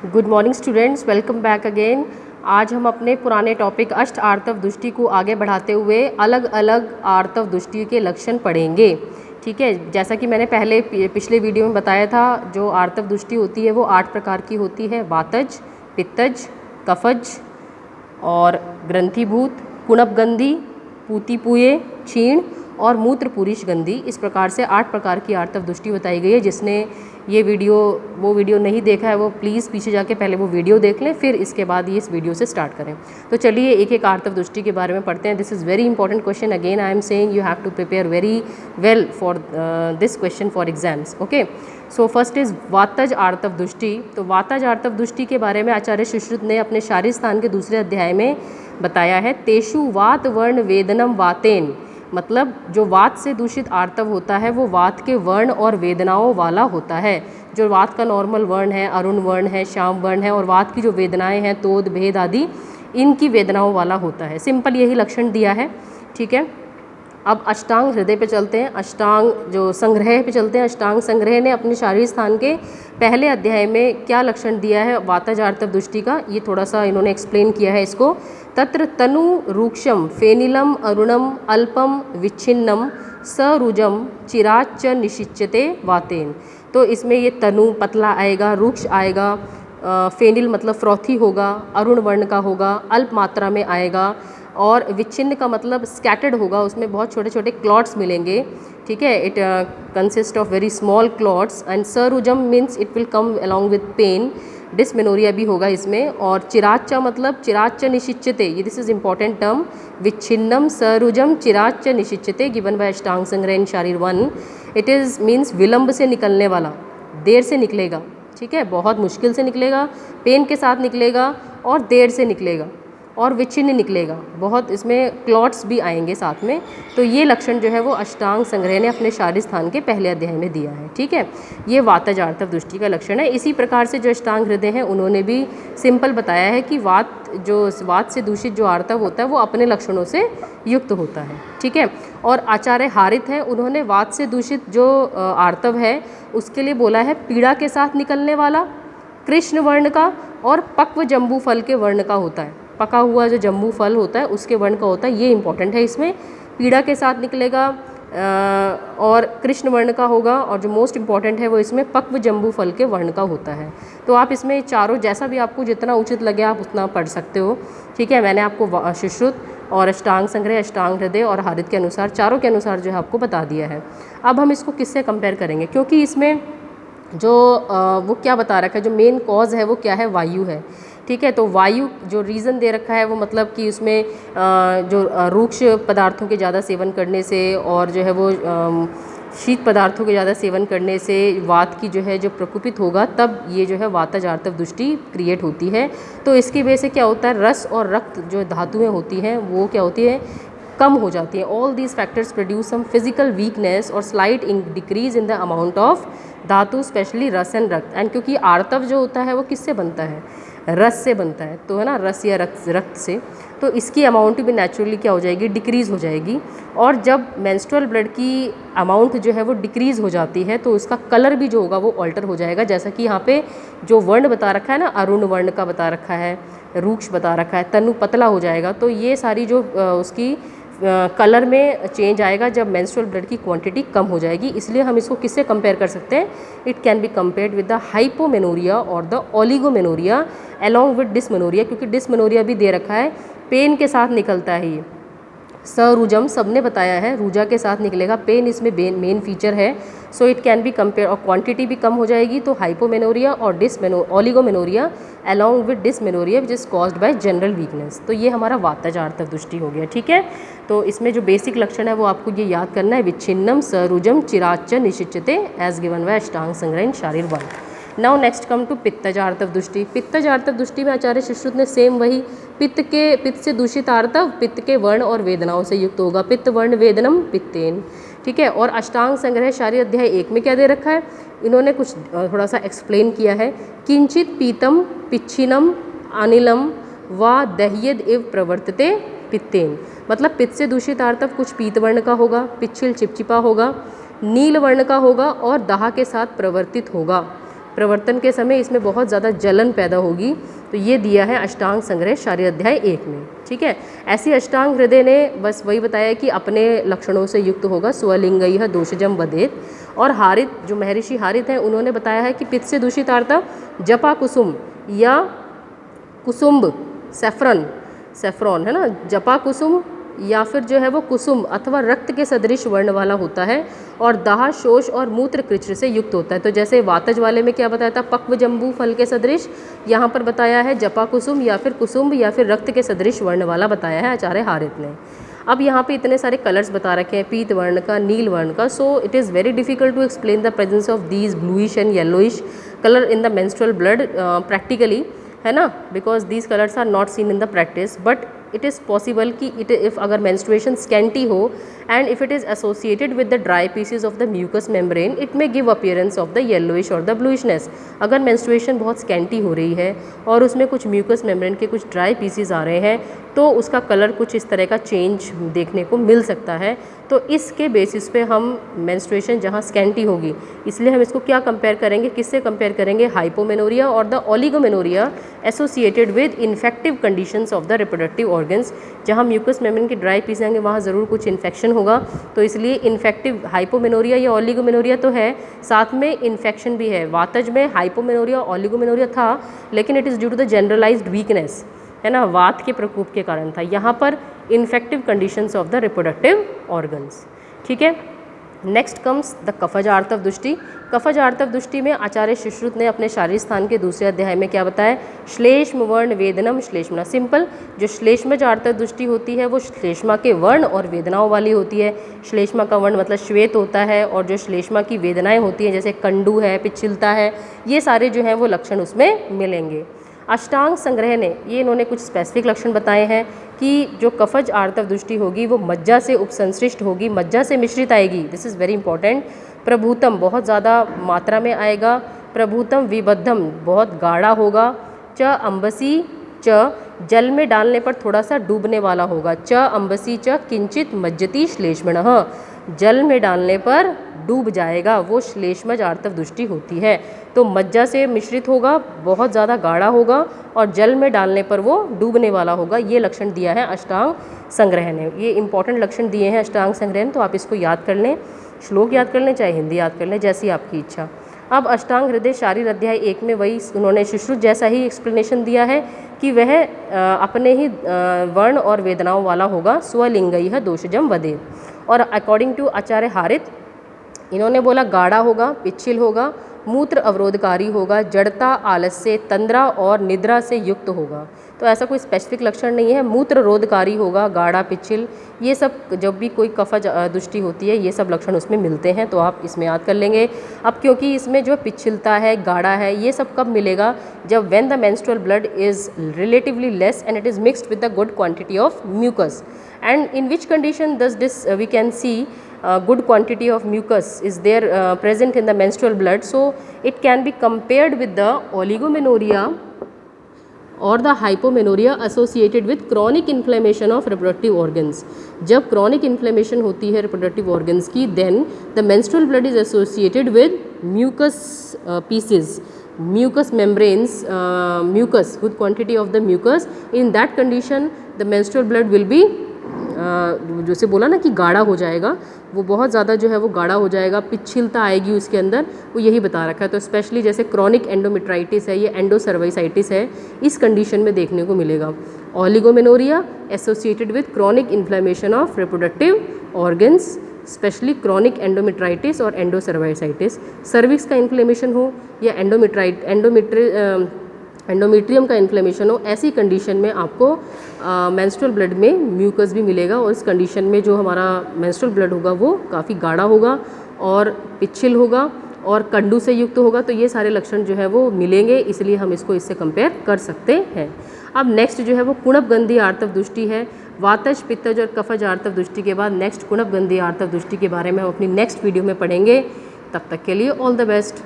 Good morning students, welcome back again. आज हम अपने पुराने टॉपिक अष्ट आर्तव दुष्टि को आगे बढ़ाते हुए अलग अलग आर्तव दुष्टि के लक्षण पढ़ेंगे। ठीक है, जैसा कि मैंने पहले पिछले वीडियो में बताया था, जो आर्तव दुष्टि होती है वो 8 प्रकार की होती है। वातज, पित्तज, कफज और ग्रंथिभूत, कुणपगंधी, पूतिपूये, क्षीण और मूत्रपुरीश गंधी। इस प्रकार से 8 प्रकार की आर्तव दुष्टि बताई गई है। जिसने ये वीडियो नहीं देखा है वो प्लीज़ पीछे जाके पहले वो वीडियो देख लें, फिर इसके बाद ये इस वीडियो से स्टार्ट करें। तो चलिए एक एक आर्तव दुष्टि के बारे में पढ़ते हैं। This is very important question. Again I am saying you have to prepare very well for this question for exams. Okay, so first is वातज आर्तव दुष्टि। तो वातज आर्तव दुष्टि के बारे में आचार्य सुश्रुत ने अपने शारीर स्थान के दूसरे अध्याय में बताया है। तेषु वात वर्ण वेदनम वातेन, मतलब जो वात से दूषित आर्तव होता है वो वात के वर्ण और वेदनाओं वाला होता है। जो वात का नॉर्मल वर्ण है, अरुण वर्ण है, श्याम वर्ण है, और वात की जो वेदनाएं हैं, तोद, भेद आदि, इनकी वेदनाओं वाला होता है। सिंपल यही लक्षण दिया है। ठीक है, अब अष्टांग हृदय पे चलते हैं। अष्टांग जो संग्रह पे चलते हैं। अष्टांग संग्रह ने अपने शारीर स्थान के पहले अध्याय में क्या लक्षण दिया है वातज आर्तव दुष्टि का, ये थोड़ा सा इन्होंने एक्सप्लेन किया है इसको। तत्र तनु रूक्षम फेनिलम अरुणम अल्पम विच्छिन्नम सरुजम चिराच्च निशिच्यते वातेन। तो इसमें ये तनु पतला आएगा, रूक्ष आएगा, फेनिल मतलब फ्रॉथी होगा, अरुण वर्ण का होगा, अल्प मात्रा में आएगा, और विच्छिन्न का मतलब स्कैटर्ड होगा, उसमें बहुत छोटे छोटे क्लॉट्स मिलेंगे। ठीक है, it consist of very small clots. And सरुजम means it will come along with pain, dysmenorrhea भी होगा इसमें। और चिराच्च मतलब चिराच्च निशिच्यते, ये दिस इज इंपॉर्टेंट टर्म। विच्छिन्नम सरुजम चिराच्च निशिच्यते given by Ashtanga Sangraha in शारीर 1। इट इज़ मीन्स विलंब से निकलने वाला, देर से निकलेगा। ठीक है, बहुत मुश्किल से निकलेगा, पेन के साथ निकलेगा और देर से निकलेगा और विच्छिन्न निकलेगा, बहुत इसमें क्लॉट्स भी आएंगे साथ में। तो ये लक्षण जो है वो अष्टांग संग्रह ने अपने शारीर स्थान के पहले अध्याय में दिया है। ठीक है, ये वातज आर्तव दुष्टि का लक्षण है। इसी प्रकार से जो अष्टांग हृदय हैं उन्होंने भी सिंपल बताया है कि वात से दूषित जो आर्तव होता है वो अपने लक्षणों से युक्त होता है। ठीक है, और आचार्य हारित हैं, उन्होंने वात से दूषित जो आर्तव है उसके लिए बोला है पीड़ा के साथ निकलने वाला, कृष्ण वर्ण का और पक्व जम्बू फल के वर्ण का होता है। पका हुआ जो जम्बू फल होता है उसके वर्ण का होता है, ये इंपॉर्टेंट है। इसमें पीड़ा के साथ निकलेगा और कृष्ण वर्ण का होगा, और जो मोस्ट इंपॉर्टेंट है वो इसमें पक्व जम्बू फल के वर्ण का होता है। तो आप इसमें चारों जैसा भी आपको जितना उचित लगे आप उतना पढ़ सकते हो। ठीक है, मैंने आपको सुश्रुत और अष्टांग संग्रह, अष्टांग हृदय और हारित के अनुसार, चारों के अनुसार जो है आपको बता दिया है। अब हम इसको किससे कंपेयर करेंगे, क्योंकि इसमें जो वो क्या बता रखा है, जो मेन कॉज है वो क्या है, वायु है। ठीक है, तो वायु जो रीज़न दे रखा है वो मतलब कि उसमें जो रूक्ष पदार्थों के ज़्यादा सेवन करने से और जो है वो शीत पदार्थों के ज़्यादा सेवन करने से वात की जो है जो प्रकोपित होगा, तब ये जो है वातज आर्तव दुष्टि क्रिएट होती है। तो इसकी वजह से क्या होता है, रस और रक्त जो धातुएं होती हैं वो क्या होती है, कम हो जाती है। All these factors produce some physical weakness और slight decrease in the amount of धातु, स्पेशली रस एंड रक्त। एंड क्योंकि आर्तव जो होता है वो किससे बनता है, रस से बनता है, तो है ना, रस या रक्त से, तो इसकी अमाउंट भी नेचुरली क्या हो जाएगी, डिक्रीज़ हो जाएगी। और जब मेंस्ट्रुअल ब्लड की अमाउंट जो है वो डिक्रीज़ हो जाती है तो उसका कलर भी जो होगा वो ऑल्टर हो जाएगा। जैसा कि यहाँ पे जो वर्ण बता रखा है ना, अरुण वर्ण का बता रखा है, रूक्ष बता रखा है, तनु पतला हो जाएगा। तो ये सारी जो उसकी कलर में चेंज आएगा जब मेंस्ट्रुअल ब्लड की क्वांटिटी कम हो जाएगी। इसलिए हम इसको किससे कंपेयर कर सकते हैं, it can be compared with the hypomenorrhea और the oligomenorrhea along with dysmenorrhea, क्योंकि डिसमेनोरिया भी दे रखा है, पेन के साथ निकलता है ये। सरुजम सबने बताया है, रूजा के साथ निकलेगा, पेन इसमें मेन फीचर है। So it can be compare, और क्वांटिटी भी कम हो जाएगी। तो हाइपोमेनोरिया और oligomenorrhoea along with dysmenorrhoea which is caused by general weakness. तो ये हमारा वातज आर्तव दुष्टि हो गया। ठीक है, तो इसमें जो बेसिक लक्षण है वो आपको ये याद करना है, विच्छिन्नम सरुजम चिराच्च निशिच्यते as given by Ashtanga Sangraha in शारीर 1। नाउ नेक्स्ट कम टू पित्तज आर्तव दुष्टि। पित्तज आर्तव दुष्टि में आचार्य सुश्रुत ने सेम वही पित्त से दूषित आर्तव पित्त के वर्ण और वेदनाओं से युक्त होगा, पित्त वर्ण वेदनम पित्तेन। ठीक है, और अष्टांग संग्रह शारीर अध्याय 1 में क्या दे रखा है, इन्होंने कुछ थोड़ा सा एक्सप्लेन किया है। किंचित पीतम पिच्छिनम अनिलम व दह्यद इव प्रवर्तते पित्तेन, मतलब पित्त से दूषित आर्तव कुछ पीत वर्ण का होगा, पिच्छिल चिपचिपा होगा, नील वर्ण का होगा और दाह के साथ प्रवर्तित होगा। प्रवर्तन के समय इसमें बहुत ज़्यादा जलन पैदा होगी। तो ये दिया है अष्टांग संग्रह शारीर अध्याय 1 में। ठीक है, ऐसी अष्टांग हृदय ने बस वही बताया कि अपने लक्षणों से युक्त होगा, स्वलिंगयः दोषजम वदेत। और हारित, जो महर्षि हारित हैं, उन्होंने बताया है कि पित्त से दूषित आर्तव जपा कुसुम या कुसुम्ब, सेफ्रॉन है ना, जपा कुसुम या फिर जो है वो कुसुम अथवा रक्त के सदृश वर्ण वाला होता है और दाह, शोष और मूत्र कृच्र से युक्त होता है। तो जैसे वातज वाले में क्या बताया था, पक्व जम्बू फल के सदृश, यहाँ पर बताया है जपा कुसुम या फिर कुसुम्ब या फिर रक्त के सदृश वर्ण वाला बताया है आचार्य हारित ने। अब यहाँ पे इतने सारे कलर्स बता रखे हैं, पीत वर्ण का, नील वर्ण का। So it is very difficult to explain the presence of these bluish and yellowish colour in the menstrual blood practically, है ना, because these colours are not seen in the practice. But it is possible कि if अगर menstruation scanty हो and if it is associated with the dry pieces of the mucous membrane, it may give appearance of the yellowish और the bluishness. अगर menstruation बहुत scanty हो रही है और उसमें कुछ म्यूकस मेम्ब्रेन के कुछ ड्राई पीसेज आ रहे हैं, तो उसका कलर कुछ इस तरह का चेंज देखने को मिल सकता है। तो इसके बेसिस पे हम मेंस्ट्रुएशन जहाँ स्कैंटी होगी, इसलिए हम इसको क्या कंपेयर करेंगे, किससे कंपेयर करेंगे, हाइपोमेनोरिया और the oligomenorrhoea associated with infective conditions of the reproductive organs. जहाँ म्यूकस मेम्ब्रेन के ड्राई पीस आएंगे वहाँ ज़रूर कुछ इन्फेक्शन होगा, तो इसलिए इन्फेक्टिव हाइपोमेनोरिया या ओलिगोमेनोरिया तो है, साथ में इन्फेक्शन भी है। वातज में हाइपोमेनोरिया ओलिगोमेनोरिया था, लेकिन it is due to the generalised weakness, है ना, वात के प्रकोप के कारण था। यहाँ पर infective conditions of the reproductive organs. ठीक है, नेक्स्ट कम्स द कफज आर्तव दुष्टि। कफज आर्तव दुष्टि में आचार्य सुश्रुत ने अपने शारीर स्थान के दूसरे अध्याय में क्या बताया, श्लेष्म वर्ण वेदनम श्लेष्मना। सिंपल, जो श्लेष्मज आर्तव दुष्टि होती है वो श्लेष्मा के वर्ण और वेदनाओं वाली होती है। श्लेष्मा का वर्ण मतलब श्वेत होता है, और जो श्लेष्मा की वेदनाएं होती हैं जैसे कंडू है, पिछिलता है, ये सारे जो हैं वो लक्षण उसमें मिलेंगे। अष्टांग संग्रह ने ये इन्होंने कुछ स्पेसिफिक लक्षण बताए हैं कि जो कफज आर्तव दुष्टि होगी वो मज्जा से उपसंश्लिष्ट होगी, मज्जा से मिश्रित आएगी। This is very important. प्रभूतम बहुत ज़्यादा मात्रा में आएगा। प्रभूतम विबद्धम बहुत गाढ़ा होगा। च अम्बसी च जल में डालने पर थोड़ा सा डूबने वाला होगा। च अम्बसी च किंचित मज्जति श्लेष्मणः, जल में डालने पर डूब जाएगा, वो श्लेष्मज आर्तव दुष्टि होती है। तो मज्जा से मिश्रित होगा, बहुत ज़्यादा गाढ़ा होगा और जल में डालने पर वो डूबने वाला होगा। ये लक्षण दिया है अष्टांग संग्रह ने। ये इंपॉर्टेंट लक्षण दिए हैं अष्टांग संग्रह ने, तो आप इसको याद कर लें, श्लोक याद कर लें, चाहे हिंदी याद कर लें, जैसी आपकी इच्छा। अब अष्टांग हृदय शारीर अध्याय 1 में वही उन्होंने सुश्रुत जैसा ही एक्सप्लेनेशन दिया है कि वह अपने ही वर्ण और वेदनाओं वाला होगा, स्वलिंगयः दोषजम वदेत। और अकॉर्डिंग टू आचार्य हारित, इन्होंने बोला गाढ़ा होगा, पिच्छिल होगा, मूत्र अवरोधकारी होगा, जड़ता, आलस्य, तंद्रा और निद्रा से युक्त होगा। तो ऐसा कोई स्पेसिफिक लक्षण नहीं है। मूत्र रोधकारी होगा, गाढ़ा, पिच्छिल, ये सब जब भी कोई कफज दुष्टि होती है ये सब लक्षण उसमें मिलते हैं, तो आप इसमें याद कर लेंगे। अब क्योंकि इसमें जो पिच्छिलता है, गाढ़ा है, ये सब कब मिलेगा, जब when the menstrual blood is relatively less and it is mixed with the good quantity of mucus. And in which condition does this we can see good quantity of mucus is there present in the menstrual blood, so it can be compared with the oligomenorrhea or the hypomenorrhea associated with chronic inflammation of reproductive organs. जब chronic inflammation होती है reproductive organs की, then the menstrual blood is associated with mucus pieces, mucous membranes, mucus, good quantity of the mucus. In that condition the menstrual blood will be जैसे बोला ना कि गाढ़ा हो जाएगा, वो बहुत ज़्यादा जो है वो गाढ़ा हो जाएगा, पिच्छिलता आएगी उसके अंदर, वो यही बता रखा है। तो स्पेशली जैसे क्रॉनिक एंडोमेट्राइटिस है, ये एंडोसर्वाइसाइटिस है, इस कंडीशन में देखने को मिलेगा। Oligomenorrhoea associated with chronic inflammation of reproductive organs, specially chronic endometritis और एंडोसर्वाइसाइटिस। सर्विक्स का इन्फ्लेमेशन हो या एंडोमेट्रियम का इन्फ्लेमेशन हो, ऐसी कंडीशन में आपको मेंस्ट्रुअल ब्लड में म्यूकस भी मिलेगा, और इस कंडीशन में जो हमारा मेंस्ट्रुअल ब्लड होगा वो काफ़ी गाढ़ा होगा और पिच्छिल होगा और कंडू से युक्त होगा। तो ये सारे लक्षण जो है वो मिलेंगे, इसलिए हम इसको इससे कंपेयर कर सकते हैं। अब नेक्स्ट जो है वो कुणपगंधी आर्तव दुष्टि है। वातज, पित्तज और कफज आर्तव दुष्टि के बाद नेक्स्ट कुणपगंधी आर्तव दुष्टि के बारे में हम अपनी नेक्स्ट वीडियो में पढ़ेंगे। तब तक के लिए ऑल द बेस्ट।